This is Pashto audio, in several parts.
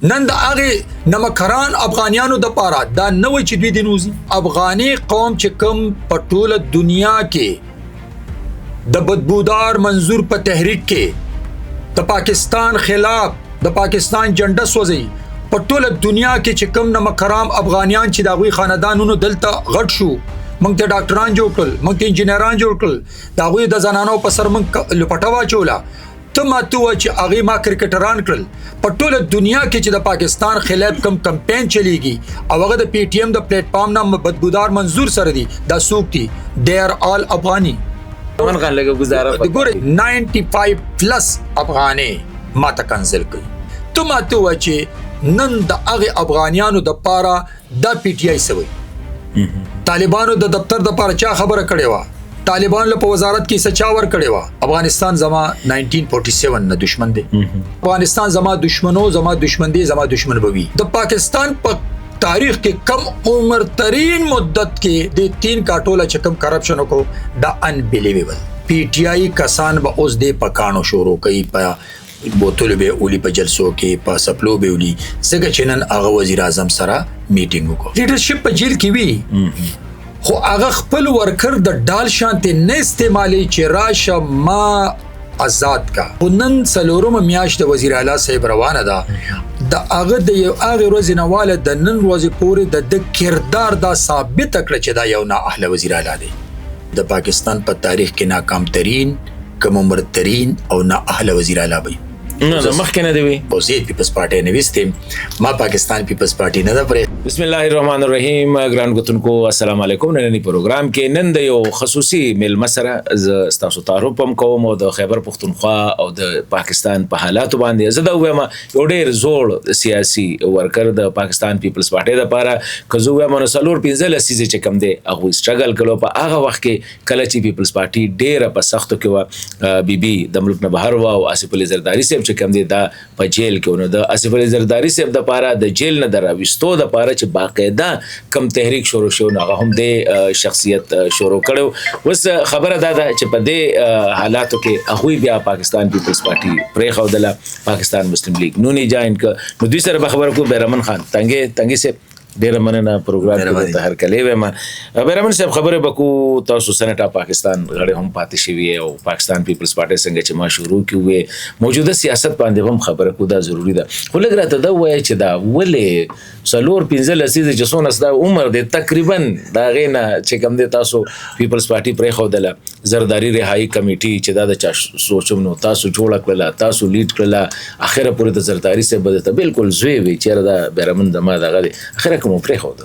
نن د هغه نمکران افغانیانو د پاره دا نوې چې دوی د نوزي افغاني قوم چې کوم په ټوله دنیا کې د بدبودار منظور په تحریک کې د پاکستان خلاف د پاکستان جنډه سوځي په ټوله دنیا کې چې کوم نمکران افغانیان چې داوی خاندانونو دلته غټ شو مونږ ته ډاکټران جوړ کړل مونږ ته انجینران جوړ کړل داوی د زنانو په سر مونږ لپټوا چولا ته ماته و چې هغه ما کرکټران کړل په ټوله دنیا کې چې د پاکستان خلاف کم کمپاین چلیږي او هغه د پی ټی ایم د پلیټ فارم نام بدبودار منظور سره دي دا سوق دي دے ار آل افغانی من غن لګه گزاره ګوره 95 پلس افغانی ما ته کنسل کړي ته ماته و چې نن د هغه افغانیانو د پاره د پی ټی آی سوي طالبانو د دفتر د پاره چا خبره کړې و طالبان له په وزارت کې سچاور کړي وا افغانستان زما 1947 نه دشمن دی افغانستان زما دشمن دی زما دشمن بوي د پاکستان په تاریخ کې کم عمر ترین مدت کې د 3 کاټوله چکم کرپشن کو دا انبلیویبل پی ټی آی کسان به اوس د پکانو شروع کوي په بوتل به اولی په جلسو کې په سپلو به اولی څنګه چنن هغه وزیر اعظم سره میټینګ وکړ لیډرشپ په جیل کې وی خو هغه خپل ورکر د ډال شانته نه استعمالي چې راشه ما آزاد کا نن څلورم میاشت د وزیر اعلی صاحب روانه ده د هغه د یو هغه ورځ نواله د نن ورځې پورې د کردار دا ثابت کړ چې دا یو نه اهل وزیر اعلی دی د پاکستان په تاریخ کې ناکام ترین کم عمر ترین او نه اهل وزیر اعلی وي نه مخکې نه دی وی او زه پیپلز پارټي نه وستم ما پاکستان پیپلز پارټي نه ده پرې بسم الله الرحمن الرحیم ګران غوتونکو السلام علیکم نن پروګرام کې نن د یو خصوصي میل مسره ز تاسو تعارف هم کوم او د خیبر پختونخوا او د پاکستان په حالات باندې زه دا وایم یو ډیر زوړ سیاسي ورکر د پاکستان پیپلز پارټي د لپاره کزو وایم نو سلور 15 لسیزه چې کم دی هغه سټرګل کړو په هغه وخت کې کله چې پیپلز پارټي ډیر په سختو کې و بي بي د ملک نه بهر و او آصف علي زرداری صاحب چې کم دی دا په جیل کې نو د آصف علي زرداری صاحب د لپاره د جیل نه دراوستو د لپاره چې باقاعده کم تحریک شروع شو نو هغه هم د شخصیت شروع کړو وس خبره دا ده چې په دې حالاتو کې هغه بیا پاکستان پیپلز پارټي پرې خودله پاکستان مسلم لیگ نو نه جاین ک نو دوی سره خبر کو بیرمن خان تنګي سے ډیر مننه پروګرام کې ته هر کله وې بیرمن صاحب خبره بکو تاسو سنټا پاکستان غړي هم پاتې شوی او پاکستان پیپلز پارټي څنګه چې ما شروع کیوې موجوده سیاست باندې هم خبره کو دا ضروری ده خو لګ راته دا وای چې دا ولې سلور 15 لسیزه چې سونه ستا عمر دی تقریبا دا غینا چې کم دی تاسو پیپلز پارټي پرې خودله زرداری رهایی کمیټي چې دا د چا سوچم نو تاسو جوړ کړل تاسو لیډ کړل اخره پورې د زرداری سره بدته بالکل زوی وی چې دا بیرمن دما دا غلي اخره کوم پرې خود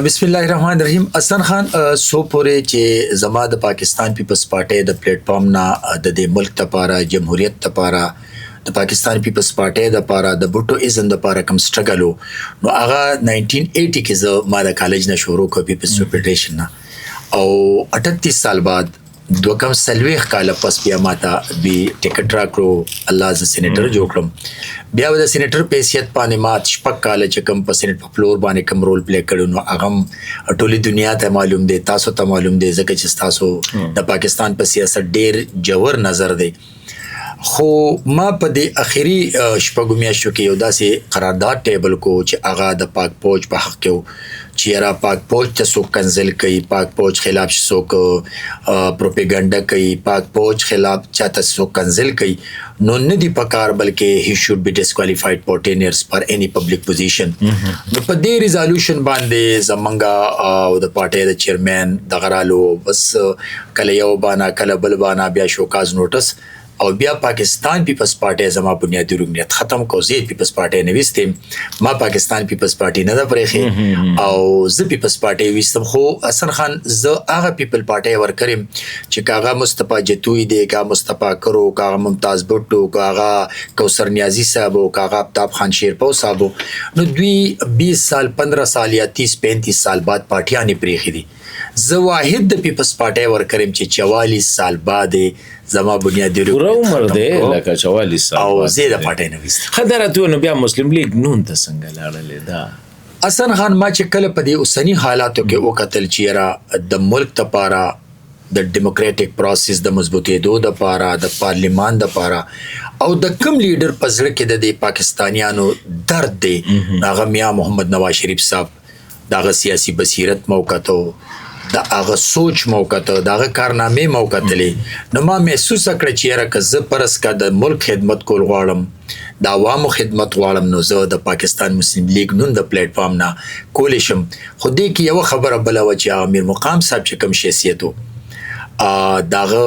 بسم الله الرحمن الرحیم حسن خان سو پورې چې زما د پاکستان پیپلز پارټي د پلیټ فارم نه د ملک لپاره جمهوریت لپاره د پاکستان پیپلز پارټي د لپاره د بوټو ایزم د لپاره کوم سټرګل نو هغه 1980 کې زه ما د کالج نه شروع کړ پیپلز فدریشن نه او 38 سال بعد دو کم سلويخ کال پس بیا ماته بي ټیکټ راکړو الله ز سېنیټر جوړ کړم بیا د سېنیټر په حیثیت باندې مات شپږ کال چې کم په سېنیټ په فلور باندې کم رول پلی کړو نو هغه ټولي دنیا ته معلوم دی تاسو ته معلوم دی ځکه چې تاسو د پاکستان په سیاست ډیر جوور نظر دی خو ما په دې اخیری شپږو میاشتو کې یو داسې قرارداد ټیبل کو چې هغه د پاک فوج په حق کې چې را پاک فوج ته څوک کنزل کوي پاک فوج خلاف څوک پروپاګاندا کوي پاک فوج خلاف چاته څوک کنزل کوي نو نه دی پکار بلکې هی شود بی ډیسکوالیفاید فور 10 years پر اني پبلک پوزیشن نو په دې ریزولوشن باندې زمونږه او د پارټي د چیرمن د غرالو بس کله یو بانا کله بل بانا بیا شوکاز نوټس او بیا پاکستان پیپلز پارټي زما بنیادی رکنیت ختم کو زه پیپلز پارټي نه وستم ما پاکستان پیپلز پارټي نه د پرېخي او زه پیپلز پارټي وستم خو حسن خان زه هغه پیپل پارټي ورکرم چې کاغه مصطفی جتوی دی کا مصطفی کرو کا ممتاز بټو کاغه کوثر نیازی صاحب او کاغه آفتاب خان شیرپو صاحب نو دوی 20 سال 15 سال یا 30 35 سال بعد پارټیانه پرېخي دي زه واحد د پیپلز پارټي ورکرم چې 44 سال بعد زما بنیادی پورا عمر دی لکه 44 سال او زیاده پټه نه وست خدرته نو بیا مسلم لیگ نون ته څنګه لاړل دا حسن خان ما چې کله په دې اوسنی حالاتو کې وکتل چې را د ملک لپاره د ډیموکراټک پروسس د مضبوطېدو د پاره د پارلیمان د پاره او د کم لیډر په زړه کې د پاکستانیانو درد دی هغه میا محمد نواز شریف صاحب دغه سیاسي بصیرت موقعتو د هغه سوچ موقعتو دغه کارنامې موقعتلې نو ما محسوس کړ چې یاره که زه پرس کا د ملک خدمت کول غواړم د عوامو خدمت غواړم نو زه د پاکستان مسلم لیگ نن د پلیټ فارم نه کولی شم خو دې کې یو خبره بل و چې امیر مقام صاحب چې کوم شخصیتو داغه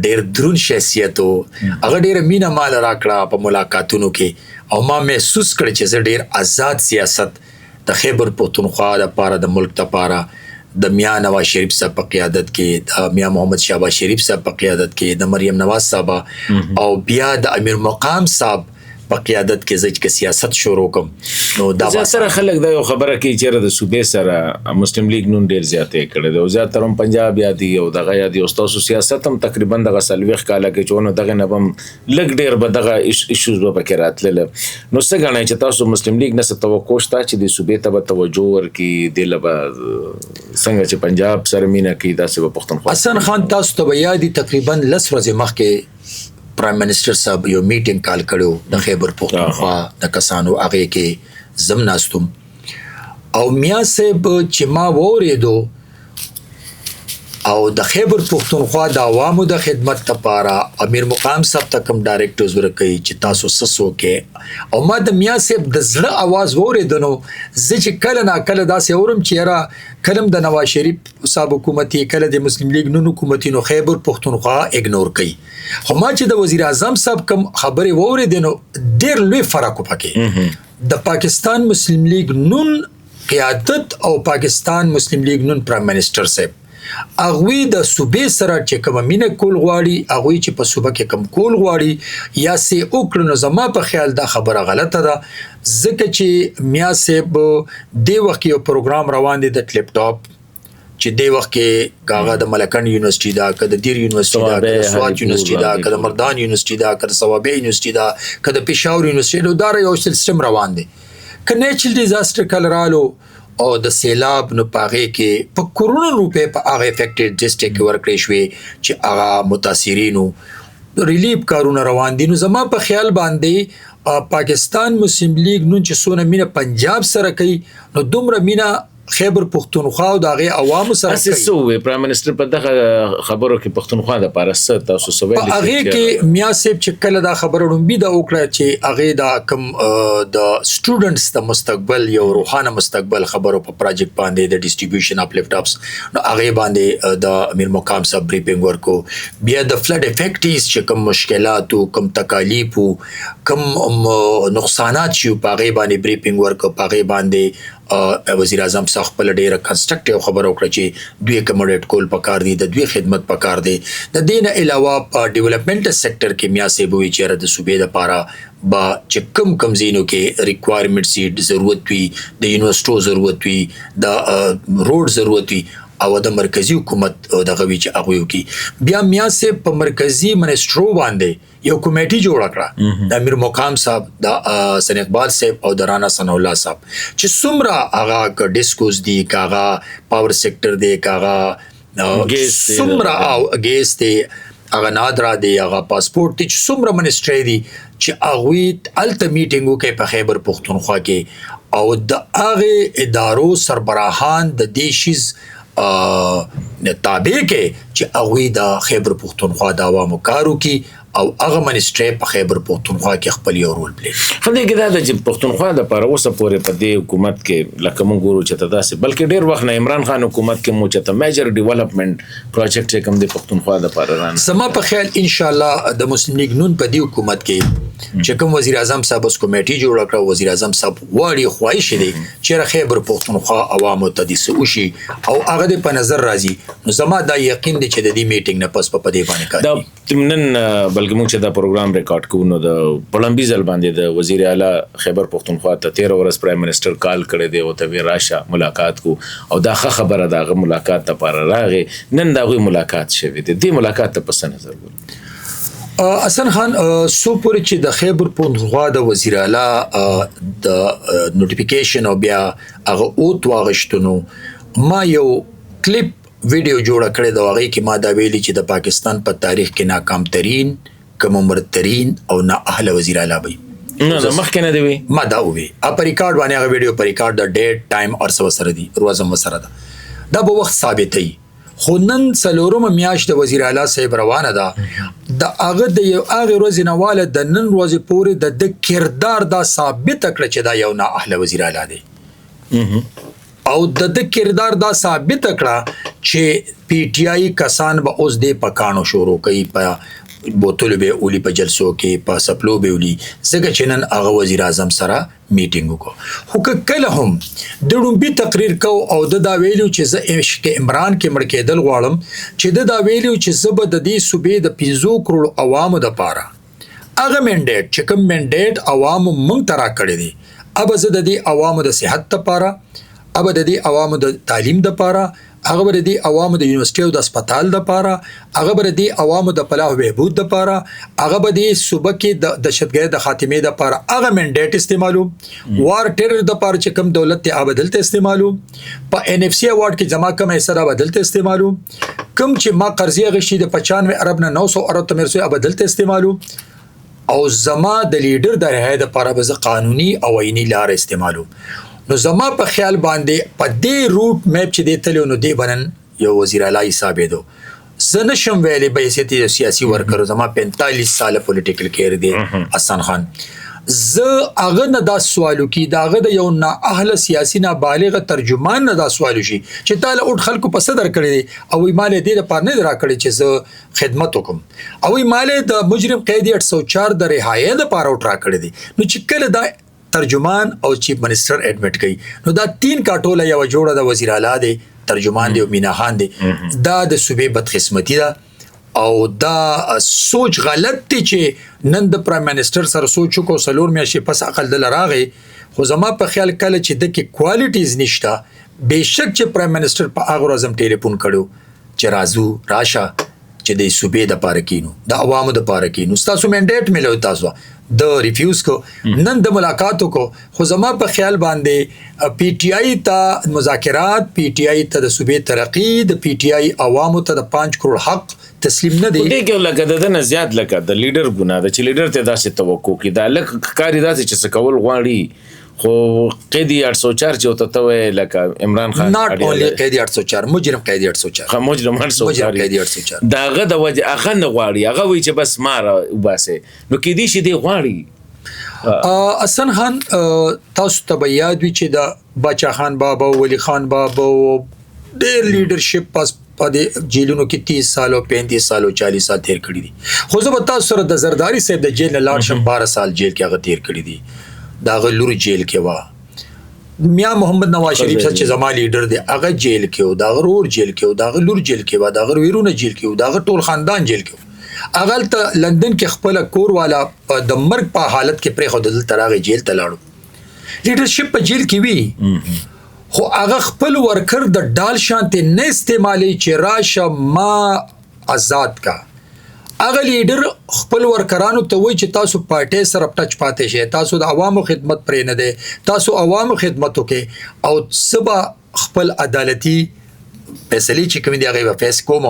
ډېر درون شخصیتو هغه ډېر مینا مال راکړه په ملاقاتونو کې او ما محسوس کړ چې زه ډېر آزاد سیاست د خیبر پختونخوا د پاره د ملک د پاره د میا نواز شریف صاحب په قیادت کې د میا محمد شهباز شریف صاحب په قیادت کې د مریم نواز صاحب او بیا د امیر مقام صاحب په قیادت کې زج کې سیاست شروع کوم نو دا سره خلک دا یو خبره کوي چې د صوبې سره مسلم لیگ نون ډیر زیاتې کړي دی او زیاتره هم پنجاب یادي او دغه یادي او تاسو سیاست هم تقریبا دغه سلويخ کاله کې چونه دغه نبم لګ ډیر به دغه ایشوز به پکې راتلل نو څه غواړي چې تاسو مسلم لیگ نه څه توقع شته چې د صوبې ته توجه ورکړي د لبا څنګه چې پنجاب سره مینا کوي دا څه په پښتونخوا حسن خان تاسو ته یادي تقریبا 10 ورځې مخکې پرایم منسٹر صاحب یو میټینګ کال کړو د خیبر پختونخوا د کسانو هغه کې زم ناستم او میا صاحب چې ما وریدو او د خیبر پختونخوا د عوامو د خدمت لپاره امیر مقام صاحب ته کوم ډایریکټرز ورکړي چې تاسو سسو کې او ما د میا صاحب د زړه आवाज وریدنو زه چې کله نا کله داسې اورم چې را کلم د نواز شریف صاحب حکومتي کله د مسلم لیگ نون حکومتي نو خیبر پختونخوا اګنور کوي خو ما چې د وزیر اعظم صاحب کوم خبرې وریدنو ډېر لوی فرق وکړي د پاکستان مسلم لیگ نون قیادت او پاکستان مسلم لیگ نون پرایم منسٹر صاحب اغوی د صوبې سره چې کوم مینه کول غواړي اغوی چې په صوبه کې کم کول غواړي یا سي اوکړو نو زما په خیال دا خبره غلطه ده ځکه چې میا صاحب د وخت یو پروګرام روان دي د ټلیپ ټاپ چې د وخت کې کاغه د ملکن یونیورسيټي دا کده دیر یونیورسيټي دا کده سوات یونیورسيټي دا کده مردان یونیورسيټي دا کده ثوابه یونیورسيټي دا کده پېښور یونیورسيټي دا یو سیستم روان دي ک نیچرل ډیزاستر کلرالو او د سیلاب نو پاغه کې په کروڑو روپے په هغه افیکټډ ډیسټریکټ کې ورکړې شوې چې هغه متاثرینو ریلیف کارونه روان دي نو زما په خیال باندې پاکستان مسلم لیگ نن چې سونه مینه پنجاب سره کوي نو دومره مینه خیبر پختونخوا او دغه عوامو سره کوي اساسو پرایم منسٹر په دغه خبرو کې پختونخوا د پارست تاسو سوال کوي هغه کې میا صاحب چې کله دا خبره رومبي دا وکړه چې هغه دا کم د سټوډنټس د مستقبل یو روحانه مستقبل خبرو په پروجیکټ باندې د ډیسټریبیوشن اف لیفټ اپس نو هغه باندې د امیر مقام صاحب بریفینګ ورکو بیا د فلډ افیکټس چې کوم مشکلات او کوم تکالیف او کوم نقصانات شي په هغه باندې بریفینګ ورکو په هغه باندې وزیر اعظم صاحب خپل ډیره کنسټرکټیو خبر وکړه چې دوی کموډیټ کول پکار دي د دوی خدمت پکار دي د دین علاوه په ډیولپمنټ سېکټر کې میا سه بوي چې د صوبې لپاره با چې کم زینو کې ریکوایرمنټ سي ضرورت وي د یونیورسيټو ضرورت وي د روډ ضرورت وي او د مرکزی حکومت دغه وی چې هغه کی بیا میا سه په مرکزی منسټرو باندې یو کمیټي جوړ کړه د امیر مقام صاحب د سن اقبال صاحب او د رانا ثنا الله صاحب چې څومره هغه ډیسکوز دی کاغه پاور سېکټر دی کاغه څومره او ګیس دی هغه نادرا دی هغه پاسپورت دی څومره منسټری دی چې هغه الته میټینګ وکړي په خیبر پختونخوا کې او د هغه ادارو سربراهان د دیشیز تابع کې چې هغه د خیبر پختونخوا د عوامو کارو کې او هغه منسټری په خیبر پختونخوا کې خپل یو رول پلی خدای کې دا د پختونخوا د پر اوسه پورې په دې حکومت کې لکه مونږ ګورو چې تاسو بلکې ډیر وخت نه عمران خان حکومت کې مو چې ته میجر ډیولپمنٹ پروجیکټ کوم د پختونخوا د پر ران سما په خیال ان شاء الله د مسلم لیگ نون په دې حکومت کې چې کوم وزیر اعظم صاحب اوس کمیټي جوړ کړ وزیر اعظم صاحب واړی خواهش دي چې خیبر پختونخوا عوامو ته دي سوشي او هغه په نظر راځي نو زما دا یقین دي چې د دې میټینګ نه پس په دې باندې کوي تمنن بلکې موږ چې دا پروګرام ریکارډ کوو نو د پړمبي ځل باندې د وزیر اعلی خیبر پختونخوا ته 13 ورځ پرایم منسٹر کال کړی دی او ته وی راشه ملاقات کو او دا خبره دا ملاقات ته پر راغی نن دا غوي ملاقات شوی دی د ملاقات ته پس نظر ګورئ حسن خان سو پورې چې د خیبر پختونخوا د وزیر اعلی د نوټیفیکیشن او بیا هغه اوت واغشتنو ما یو کلیپ ویډیو جوړه کړې دا هغه کې ما دا ویلي چې د پاکستان په تاریخ کې ناکام ترين کم عمر ترين او نا اهل وزیر اعلی وي نه مخکې نه دی وی ما دا وی په ریکارډ باندې هغه ویډیو په ریکارډ د ډیټ ټایم اور څه سره دی روزم سره ده دا به وخت ثابتې خو نن څلورم میاشت د وزیر اعلی صاحب روانه ده د هغه د یو هغه ورځې نواله د نن ورځې پورې د کردار دا ثابت کړ چې دا یو نه اهل وزیر اعلی دی او د کردار دا ثابت کړه چې پی ټی آی کسان به اوس د پکانو شروع کوي په بوتل به اولی په جلسو کې په سپلو به اولی څنګه چې نن هغه وزیر اعظم سره میټینګ وکړو خو کله هم د ډومبي تقریر کو او دا ویلو چې زه عشق عمران کې مړ کېدل غواړم چې دا ویلو چې زه به د دې صوبې د 50 کروڑ عوامو د پاره هغه منډیټ چې کوم منډیټ عوامو مونږ ترا کړی دي اب زه د دې عوامو د صحت لپاره اب د دې عوامو د تعلیم لپاره هغه بر دي عوامو د یونیورسيټي او د هسپتال د پاره هغه بر دي عوامو د فلاح او بهبود د پاره هغه بر دي صوبه کې د دهشتګرد د خاتمه د پاره هغه منډیټ استعمالو وار ټیرر د پاره چې کم دولت ته بدلته استعمالو په ان اف سی اوارد کې جمع کم ایسره بدلته استعمالو کم چې ما قرضې غشي د 95 ارب نه 900 ارب ته مرسو بدلته استعمالو او زما د لیډر د رهايه د پاره به قانوني او عیني لار استعمالو نو زما په خیال باندې په دې روټ میپ چې دی تلو نو دی بنن یو وزیر اعلی حساب دو زنه شم ویلې به سيتي سیاسي ورکر زما 45 سال پولیټیکل کیر دی حسن خان ز اغه نه دا سوالو کې داغه د یو نا اهل سیاسي نه بالغ ترجمان نه دا سوالو شي چې تعالی اول خلکو په صدر کړی او مال دې لپاره نه درا کړی چې ز خدمت وکم او مال د مجرم قیدی 804 د رهایی لپاره وټرا کړی دی نو چې کله دا ترجمان او چیف منسٹر ایڈمٹ کړي نو دا تین کاټوله یو جوړه د وزیر اعلی دی ترجمان دی او مینا خان دی دا د صوبې بدقسمتی ده او دا سوچ غلط دی چې نن د پرایم منسٹر سره سوچ کو سلور میاشي پس عقل دل راغی خو زما په خیال کله چې د کې کوالټیز نشته بهشک چې پرایم منسٹر په هغه ورځ ټلیفون کړو چې رازو راشه چې د صوبې د پاره کینو د عوامو د پاره کینو تاسو منډیټ ملو تاسو د ریفیوز کو نن د ملاقاتو کو خو زما په خیال باندې پی ټی آی ته مذاکرات پی ټی آی ته د صوبې ترقی د پی ټی آی عوامو ته د 5 کروڑ حق تسلیم نه دی دې کې لکه د زیات لکه د لیډر ګناه د چې لیډر ته داسې توقع کی دا لکه کاری داسې چې سکول غواړي خو قیدی 804 چې وته ته لکه عمران خان ناٹ اونلی قیدی 804 مجرم قیدی 804 مجرم 804 قیدی 804 داغه د وجه هغه نه غواړي هغه وی چې بس مار وباسه نو کې دي شي دی غواړي حسن خان تاسو ته یاد وی چې د بچا خان بابا ولی خان بابا ډېر لیډرشپ پاس په جیلونو کې 30 سال او 35 سال او 40 سال تیر کړی دي خو زه به تاسو سره د زرداری صاحب د جیل نه لاړ شم 12 سال جیل کې هغه تیر کړی دي دا غلور جیل کې وا میاں محمد نواز شریف چې زما لیډر دی هغه جیل کې او دا غرور جیل کې او دا غلور جیل کې وا دا غرویرونه جیل کې او دا ټول خاندان جیل کې اغل ته لندن کې خپل کور والا د مرګ په حالت کې پرې خو د تراغه جیل ته لاړو لیډرشپ په جیل کې وی خو هغه خپل ورکر د ډال شانته نه استعمالي چې راشه ما آزاد کا اغه لیډر خپل ورکرانو ته وای چې تاسو پارټي سره ټچ پاتې شئ تاسو د عوامو خدمت پرې نه دي تاسو عوامو خدمت وکي او سبا خپل عدالتي فیصله چې کوم دی هغه فیصله کوم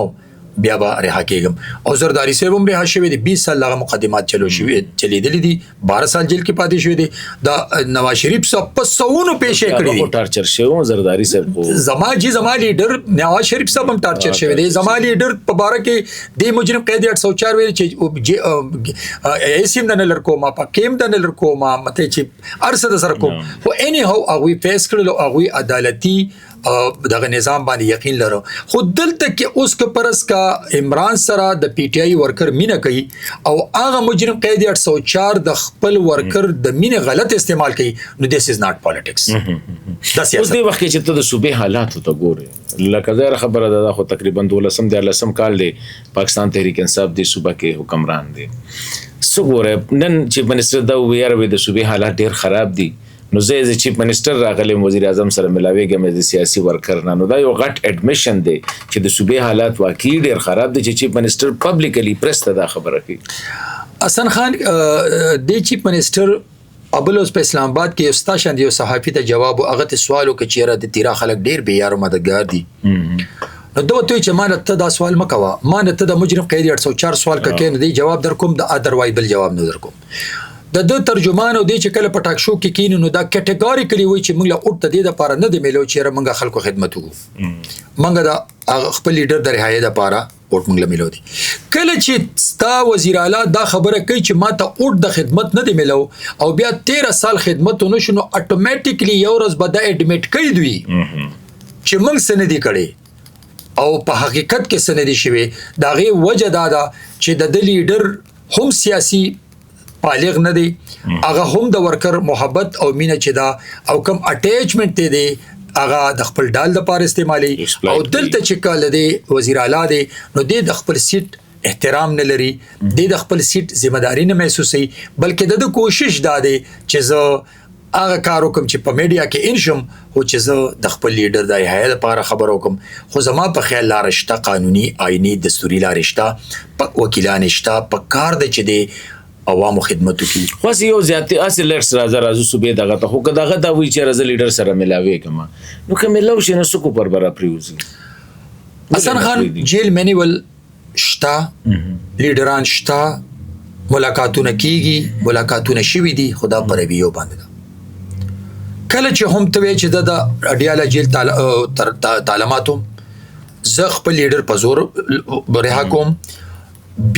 بیا به رها کېږم او زرداری صاحب هم رها شوی دی 20 سال لغه مقدمات چلیدلې دي 12 سال جیل کې پاتې شوی دی دا نواز شریف صاحب په سونو پیښه کړی دی ټارچر شوی زرداری صاحب زما لیډر نواز شریف صاحب هم ټارچر شوی دی زما لیډر په باره کې د مجرم قیدی 804 ویل چې ایسیم د نلر کوما په کېم د نلر کوما مته چې ارسه د سر کوم خو اني هو هغه فیس کړل هغه عدالتي دغه نظام باندې یقین لرو خو دلته کې اوس که پرس کا عمران سره د پی ټی آی ورکر مینه کوي او هغه مجرم قیدی 804 د خپل ورکر د مینه غلط استعمال کوي نو دیس از ناٹ پالیټکس دا سیاست اوس دی وخت چې ته د صوبې حالات ته ګورې لکه زه خبره ده خو تقریبا 12 کال دی پاکستان تحریک انصاف دی صوبه کې حکمران دی سو ګوره نن چیف منسٹر دا ویاره د صوبې حالات ډیر خراب دي نو زه چیف منسٹر راغلی وزیر اعظم سره ملاویږم د سیاسي ورکر نه نو دا یو غټ اډمیشن دی چې د صوبې حالات واقعي ډیر خراب دي چې چیف منسٹر پبلکلی پریس ته دا خبره کوي حسن خان د چیف منسٹر ابلوس په اسلام آباد کې استاد یو صحافي ته جواب هغه ته سوالو کې چیرې د تیرا خلک ډیر بې یار مددگار دي نو دوه ته چې ما نه ته دا سوال مکوه، ما نه ته د مجرم قید 804 سوال ککې نه دی جواب در کوم، د ادروای بل جواب نه در کوم. د ترجمان او د چې کله په ټاک شو کې کینو نو دا کټګوریکلی وای چې موږ له اوټ ته د لپاره نه دی ملو چې موږ خلکو خدمت وکړو. موږ دا خپل لیډر د رهایی د لپاره اوټ موږ له ملو دي. کله چې ستا وزیر اعلی دا خبره کوي چې ما ته اوټ د خدمت نه دی ملو او بیا 13 سال خدمت ونه شنو اتوماتیکلی یو ورځ به دا اډمیټ کوي دوی چې موږ سندې کړي او په حقیقت کې سندې شوي. دا غي وجه دا ده چې د لیډر هم سیاسي بالغ نه دی، هغه هم د ورکر محبت او مینه چې دا او کم اٹیچمنت دی هغه د خپل ډال د پاره استعمالي او دلته چې کله دی وزیر اعلی دی نو د خپل سیټ احترام نه لري، د خپل سیټ ځمېداري نه محسوسي، بلکې د کوشش دا دی چې زه هغه کار وکم چې په میډیا کې انشم او چې زه د خپل لیډر د رهایی لپاره خبر وکم. خو زما په خیال لار شته، قانوني آئینی دستوري لار شته، په وکیلان شته، په کار د چې دی عوامو خدمتو کی. خو یو زیات اصل لکس راځه صوبې دغه ته خو دغه دا وی چې راځه لیډر سره ملاوي کما نو کوم ملاو شي نو سکو پر برا پریوزي. حسن خان جیل مینیول شتا، لیډران شتا، ملاقاتونه کیږي، ملاقاتونه شوي دي، خدا پر ویو باندې کله چې هم ته چې د اډیاله جیل تعلیماتو زه خپل لیډر په زور رها کوم،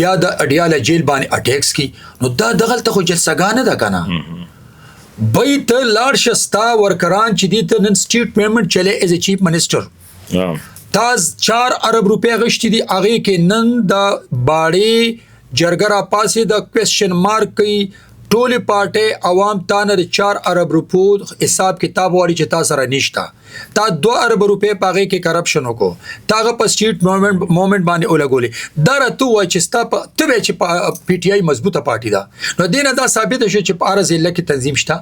بیا د اډیاله جیل باندې اٹیکس کی نو دا دغلته خو جلسګانه ده کنه بیت لاړ شستا ورکران چې دي ته نن سټیټ پیمنٹ چلے ایز ا چیف منسٹر تاز 4 ارب روپے غشتي دي هغه کې نن د باړي جرګرا پاسې د کوېسچن مارک کوي ټول پارټي عوام تانه 4 ارب روپو حساب کتاب واري چې تاسو سره نشتا تا 2 ارب روپے پاغه کې کرپشن وکړو تاغه په سټیټ موومېنټ باندې اولګولې دا راته و چې ستا په ته چې پی ټی آی مضبوطه پارټي ده نو دینه دا ثابت شو چې په ارز ضلع کې تنظیم شته،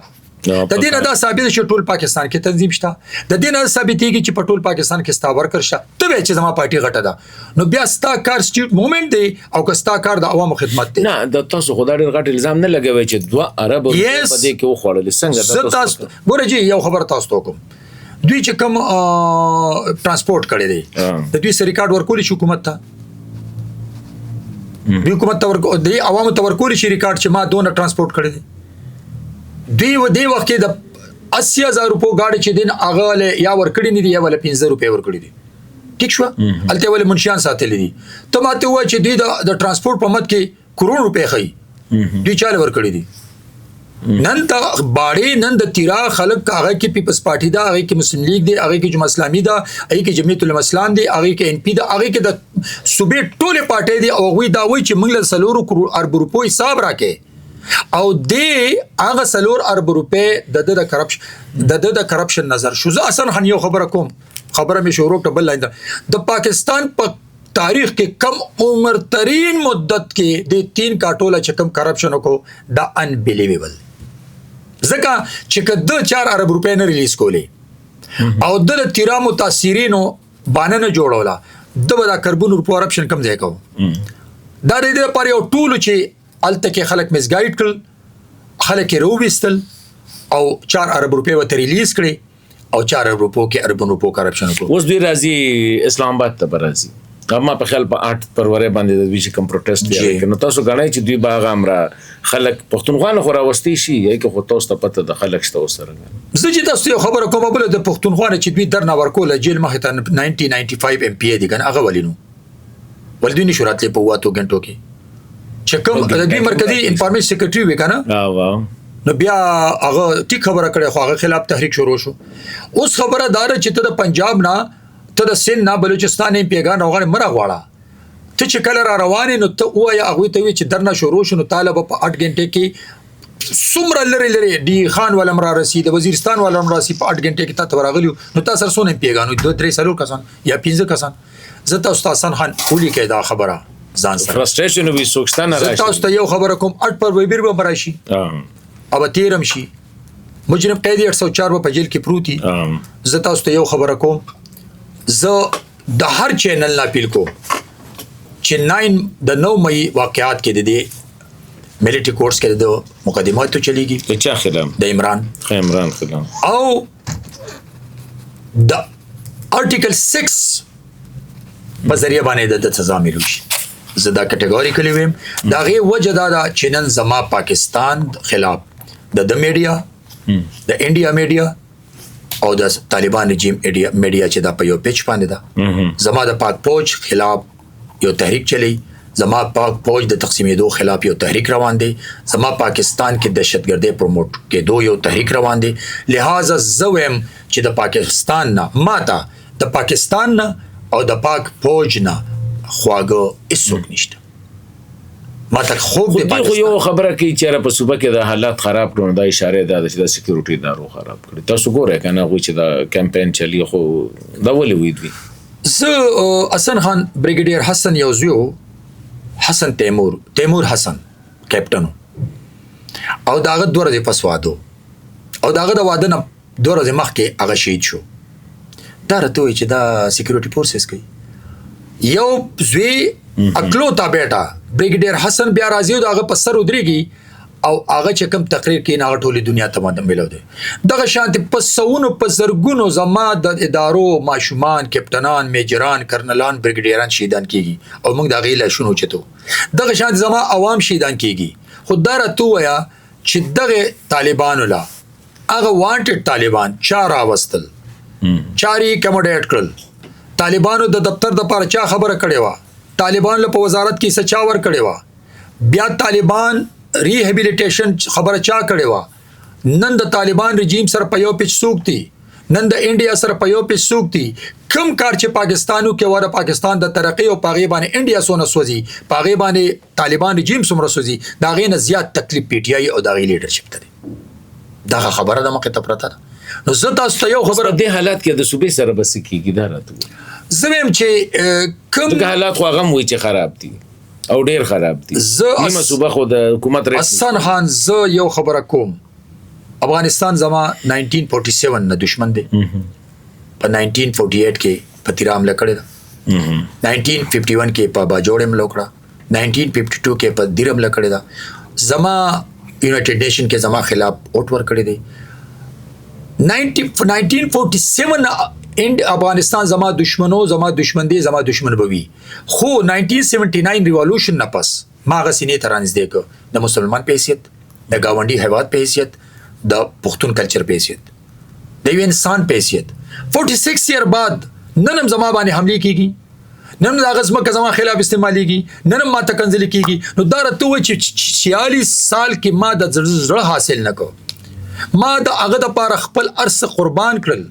د دینه دا ثابت شو ټول پاکستان کې تنظیم شته، د دینه ثابتېږي چې په ټول پاکستان کې ستا ورکر شته، ته چې زما پارټي غټه ده نو بیا ستا کار سټیټ موومېنټ دی او که ستا کار د عوامو خدمت دی. نه د تاسو خدای ډېر غټ الزام نه لګوي چې 2 ارب په دې کې وخوړل څنګه تاسو ګوره جی یو خبر تاسو ته کوم دوی چې کوم ترانسپورت کړي دي د دوی سره ریکارډ ورکول شي حکومت ته، دوی حکومت ته ورکول دي عوامو ته ورکول شي ریکارډ چې ما دونه ترانسپورت کړي دي. دوی و دی وخت کې د 80000 روپو گاډي چې دین اغه یا ورکړي نه دي یا ول 15 روپے ورکړي دي، ټیک شو الته ول منشیان ساتل دي ته ماته و چې دوی د ترانسپورت په مت کې کروڑ روپے خي دوی چاله ورکړي دي. نن ته باړې نن د تیرا خلک هغه کې پیپلز پارټي دا، هغه کې مسلم لیگ دی، هغه کې جماعت اسلامي دا، هغه کې جمعیت العلماء اسلام دی، هغه کې ان پی دا، هغه کې د صوبې ټوله پارټي دی او وی دا وی چې موږ له 3 کروڑ ارب روپو حساب راکې او دې هغه 3 ارب روپے د کرپشن نظر شو. زه اصلا خن یو خبره کوم، خبره می شروع ته بل لاندې د پاکستان په تاریخ کې کم عمر ترین مدت کې د 3 کاټوله چې کم کرپشن کو دا انبلیویبل زکه چې کده 4 ارب روپے نه ریلیز کولې او د تیرا متاثرینو باندې نه جوړولا د ودا کاربون کرپشن کم ځای کو دا د دې پر یو ټول چې الته کې خلک مسګایډ کړ، خلک یې روبستل او 4 ارب روپے وته ریلیز کړي او 4 ارب روپو کې اربن روپو کرپشن کو. اوس دوی راځي اسلام آباد ته راځي اما په خیال په 8 فروری باندې د ویش کم پروتست دی نو تاسو غواړئ چې دوی باغ امره خلک پښتونخوا نه خوراوستي شي یا کې خو تاسو ته پته د خلک شته وسره. زه چې تاسو یو خبره کوم بل د پښتونخوا نه چې دوی درنه ورکول جیل مخه ته 1995 ام پی ای دي کنه هغه ولینو ولدي نشو راتلې په واتو غنټو کې چې کوم د دوی مرکزی انفارمیشن سیکریټری وکنه نو بیا هغه ټیک خبره کړې خو هغه خلاف تحریک شروع شو. اوس خبره دار چې ته د پنجاب نه ته د سند نه بلوچستان پیغام راغلی مرغ واړه ته چې کله را روانې نو ته وایا هغه ته وی چې درنه شروع شنو طالب په 8 غنټه کې سمره لری دی خان ولم را رسید وزیرستان ولم راسي په 8 غنټه کې ته ورغلی نو تاسو سره سونه پیغام 2-3 سلو کسان یا 15 کسان زه تاسو حسن خان اولی کې دا خبره ځان سره فرستریشن وی سوکستان راشي. تاسو ته یو خبره کوم 8 پر ویبر به راشي او تیرم شي مجرم قید 804 په جیل کې پروتي. زه تاسو ته یو خبره کوم زه د هر چینل نه اپیل کوم چې 9 مئی واقعات کې د دې ملټری کورس کې د مقدمات چلیږي په چا خلاف د عمران خلاف او د آرټیکل 6 په ذریعہ باندې د سزا ملو شي. زه دا کټګوریکلی ویم دا غي وجه دا چې نن زما پاکستان خلاف د میډیا د انډیا میډیا او د طالبان رژیم میډیا چې دا په یو پیچ باندې ده زما د پاک فوج خلاف یو تحریک چلی زما پاک فوج د تقسیمېدو خلاف یو تحریک روان دی زما پاکستان کې دهشتګردي پروموټ کېدو یو تحریک روان دی لہذا زویم چې د پاکستان نه ماته د پاکستان نه او د پاک فوج نه خواږه هیڅوک نشته ماته خوب د پاکستان یو خبره کوي چې په صوبه کې د حالات خراب کړو دا اشاره ده چې د سکیورټي ادارو خراب کړي تاسو ګورئ کنه غوي چې دا کمپاین چلی خو دا ولې وې دوی زه حسن خان بریګیډیر حسن یوزیو حسن تیمور حسن کیپټن او داغه دوه ورځې پس وادو او داغه د واده نه دوه ورځې مخکې هغه شهید شو دا راته وایي چې دا سکیورټي فورسز کوي یو زوی اکلو تا بیٹا بریګیډیر حسن بیا راځي او داغه په سر ودرېږي او هغه چې کوم تقریر کوي هغه ټولې دنیا ته باندې ملو دي دغه شانتي په سونو په زرګونو زما د ادارو ماشومان کپټنان میجران کرنلان بریګیډیران شهیدان کیږي او موږ دا غیله شنو چتو دغه شانتي زما عوام شهیدان کیږي خو دا راته وایا چې دغه طالبانو لا هغه وانټډ طالبان چار واستل چاري کموډیټ کړل طالبانو د دفتر د لپاره چا خبره کړې و طالبان له په وزارت کې سچا ور کړې و بیا طالبان ریهابیلیټیشن خبره چا کړې و نن د طالبان رژیم سره په یو پیچ سوکتي نن د انډیا سره په یو پیچ سوکتي کم کار چې پاکستانو کې وره پاکستان د ترقی او پاغي باندې انډیا سونه سوځي پاغي باندې طالبان رژیم سمره سوځي دا غي نه زیات تکلیف پی ټی آی او دا غي لیډرشپ ته دا خبره د مخه ته پرته نو زه تاسو ته یو خبره د حالات کې د صوبې سره بس کیږي دا راته زویم چې کوم حالات خو هغه وي چې خراب دي او ډیر خراب دي نیمه صوبه خو د حکومت حسن خان زه یو خبره کوم افغانستان زما 1947 نه دشمن دی په 1948 کې په تیرام لکړه 1951 کې په باجوړم لوکړه 1952 کې په دیرم لکړه دا زما یونایټډ نیشن کې زما خلاف اوټ ور کړی دی 1947 افغانستان زما دشمنو زما دشمن دی زما دشمن بوي خو 1979 ریولوشن نه پس ما غسینې ترانځ دیګو د مسلمان په حیثیت د گاونډي هیواد په حیثیت د پښتون کلچر په حیثیت د یو انسان په حیثیت 46 ایئر بعد ننم زما باندې حمله کیږي نن دا غزمه که زما خلاف استعماليږي نن ما ته کنځل کیږي نو دا راته و چې 46 سال کې ما د زړه حاصل نکو ما د هغه د پاره خپل ارث قربان کړل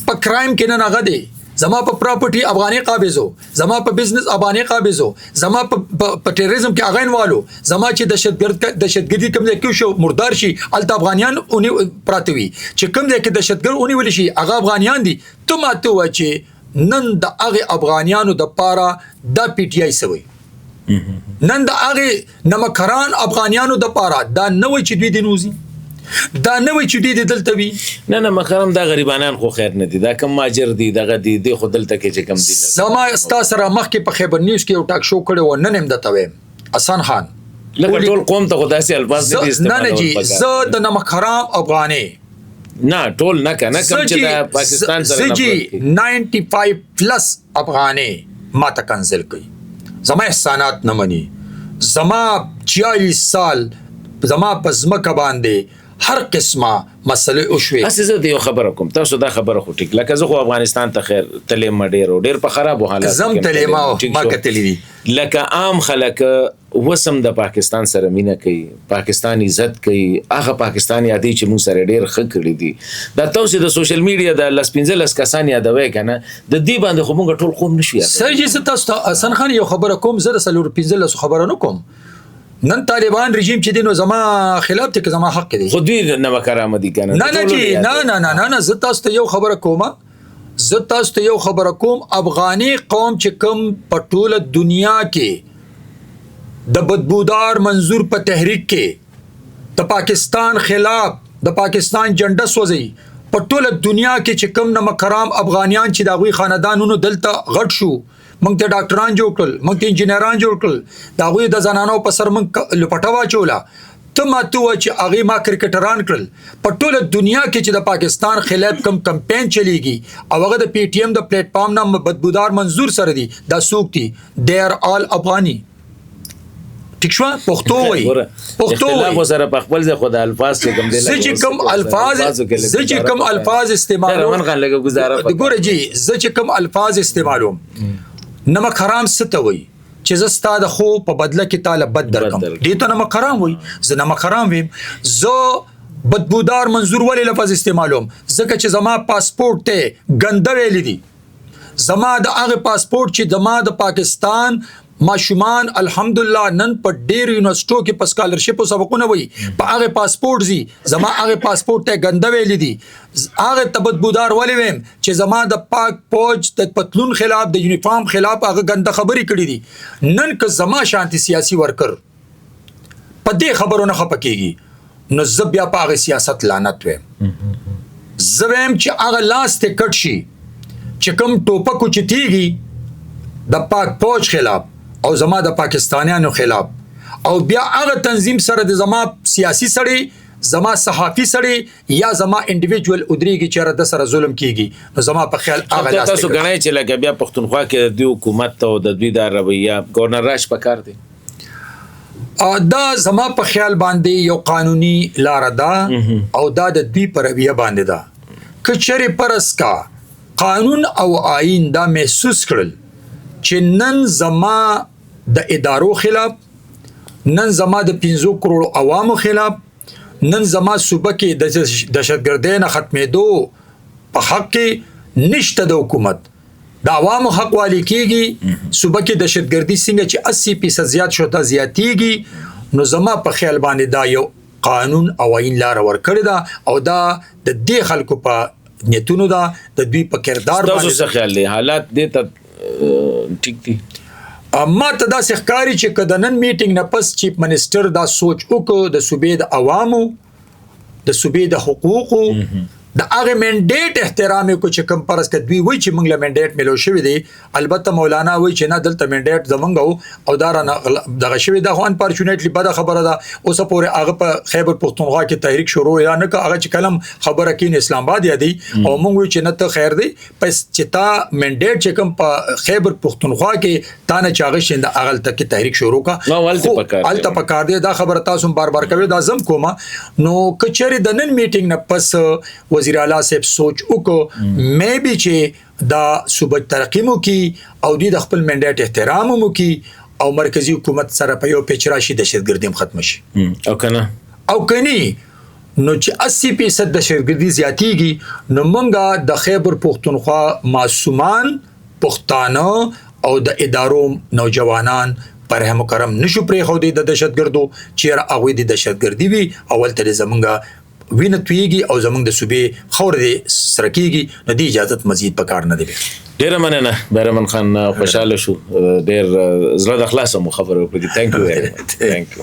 په کرایم کې نه هغه دی زما په پراپرټي افغاني قابضو زما په بزنس افغاني قابضو زما په ټیرریزم کې اغین والو زما چې دهشتګردي کوم ځای کې شو مردار شي الته افغانیان اونې پراتوي چې کوم ځای کې دهشتګر اونې ول شي هغه افغانیان دي ته ماته و چې نن د هغه افغانیانو د پاره د پی ټی آی سوي نن د هغه نمکران افغانیانو د پاره دا نوې چې دوی د نوزي دا نوې چې دې دلته وي نه مخرم دا غریبانان خو خیر نه دي دا کم ماجر دي دغه دي خو دلته کې چې کم دي زما استا سره مخکې په خیبر نیوز کې یو ټاک شو کړو و نن هم د تویم حسن خان لکه ټول قوم ته خدای سي الفاظ دي استعمال نه جی زه د نمکرام افغاني نه ټول نه کنه کم چې د پاکستان سره نه 95 پلس افغاني ما ته کنسل کوي زما احسانات نه مني زما 40 سال زما پزمکه باندې هر قسمه مسله او شوي اساسه دی خبره کوم تاسو دا خبره خو ټیک لکه زه خو افغانستان ته خیر تلې ډیر په خراب حالات زم تلې ما کتلې دي لکه عام خلک وسم د پاکستان سره مینه کوي پاکستان عزت کوي هغه پاکستان یادې چې موږ سره ډیر ښه کړی دي دا تاسو د سوشل میډیا د لسپینځل کسان یادوي کنه د دې باندې خو موږ ټول قوم نشو یاد سړي تاسو حسن خان یو خبره کوم زه سلور پینځل خبره نه کوم نن طالبان رژیم چې دینو زما خلاف ته زما حق دی خو دوی نه وکرامه دي کنه نه جی نه زه تاسو ته یو خبره کوم افغاني قوم چې کوم په ټوله دنیا کې د بدبودار منظور په تحریک کې د پاکستان خلاف د پاکستان جنډه سوځي په ټوله دنیا کې چې کوم نمکرام افغانیان چې داوی خاندانونو دلته غټ شو موږ ته ډاکټران جوړ کړل موږ ته انجینران جوړ کړل دا غوي د زنانو په سر موږ لپټوا چولا ته ماته و چې هغه ما کرکټران کړل په ټوله دنیا کې چې د پاکستان خلاف کم کمپاین چلیږي او هغه د پی ټی ایم د پلیټ فارم نه بدبودار منظور سره دي دا څوک دي they are all افغاني ټیک شو پښتو وای اختلاف سره په خپل ځای خدای الفاظ کې کوم دي زه چې کوم الفاظ استعمالوم من غن لګه گزاره ګوره جی زه چې کوم الفاظ استعمالوم نمک حرام ست وای چې زه ستا د خو په بدله کې تعالی بد درکم دې ته نمک حرام وای زه نمک حرام ویم زه بدبودار منظور ولی لفظ استعمالوم ځکه چې زما پاسپورت ته ګنده ویل دي زما د هغه پاسپورت چې زما د پاکستان ماشومان الحمدلله نن په ډیر یونیورسيټو کې په سکالرشپ او سبقونه وي په هغه پاسپورت زی زما هغه پاسپورت ته ګنده ویل دي هغه تبدبودار ولې ویم چې زما د پاک فوج د پتلون خلاف د یونیفارم خلاف هغه ګنده خبرې کړې دي نن که زما شانتي سیاسي ورکر په دې خبرونه خپکیږي نو زه بیا په هغه سیاست لعنت ویم زویم چې هغه لاس ته کټ شي چې کوم ټوپک چتیږي د پاک فوج خلاف او زما د پاکستانیانو خلاف او بیا هغه تنظیم سره د زما سیاسي سړی زما صحافي سړی یا زما انډیویډوال ادریږي چې د سره ظلم کیږي نو زما په خیال هغه لاس تاسو غنئ چې لکه بیا پښتونخوا کې د حکومت او د دوی د رویه گورنر راش پکار دي دا زما په خیال باندې یو قانوني لار ده او دا د دوی پر رویه باندې ده کچره پرس کا قانون او آئین دا محسوس کړل چې نن زما د ادارو خلاف نن زما د 15 کروڑ عوامو خلاف نن زما صوبه کې د دهشتګردۍ نه ختمېدو په حق کې نشته د حکومت د عوامو حق والی کېږي صوبه کې دهشتګردي څنګه چې 80% زیات شوته زیاتېږي نو زما په خیال باندې دا یو قانون او آئین لار ورکړی دا او دا د دې خلکو په نیتونو دا د دوی په کردار باندې تاسو څه خیال دی حالات دې ته ټیک دي ما ته دا ښکاری چې کله نن میټینګ نه پس چیف منسٹر دا سوچ وکړو د صوبې د عوامو د صوبې د حقوقو د هغه منډیټ احترام کو چې کم پرس ک دوی وای چې موږ له منډیټ ملو شوی دی البته مولانا وای چې نه دلته منډیټ زمونږ او دا نه دغه شوی د خوان پارچونیټلی بده خبره ده اوس پورې هغه په خیبر پختونخوا کې تحریک شروع یا نه هغه چې کلم خبره کین اسلام آباد یادی او موږ وای چې نه ته خیر دی پس چې تا منډیټ چې کم په خیبر پختونخوا کې تا نه چاغه شند اغل تک تحریک شروع کا الته پکار دی دا خبره تاسو بار بار کوي دا زم کومه نو کچری د نن میټینګ نه پس وزیر اعلی صاحب سوچ وکړو مې به چې دا صوبه ترقی مو کی او د خپل منډیټ احترام مو کی او مرکزی حکومت سره په یو پیچ راشي دهشتګردي ختم شي او کني نو چې 80% دهشتګردي زیاتیږي نو مونږه د خیبر پختونخوا معصومان پښتانه او د ادارو نوجوانان پر هم کرم نشو پرې خو د دهشتګردو چې هغه د دهشتګردي وی اول تل زمونږه وینه تویږي او زمونږ د صوبې خور دې سره کېږي نو دې اجازت مزید پکار نه دی ډیر مننه بیرمن خان خوشاله شو ډیر زړه د خلاصه مو خبرو په دې ثانک یو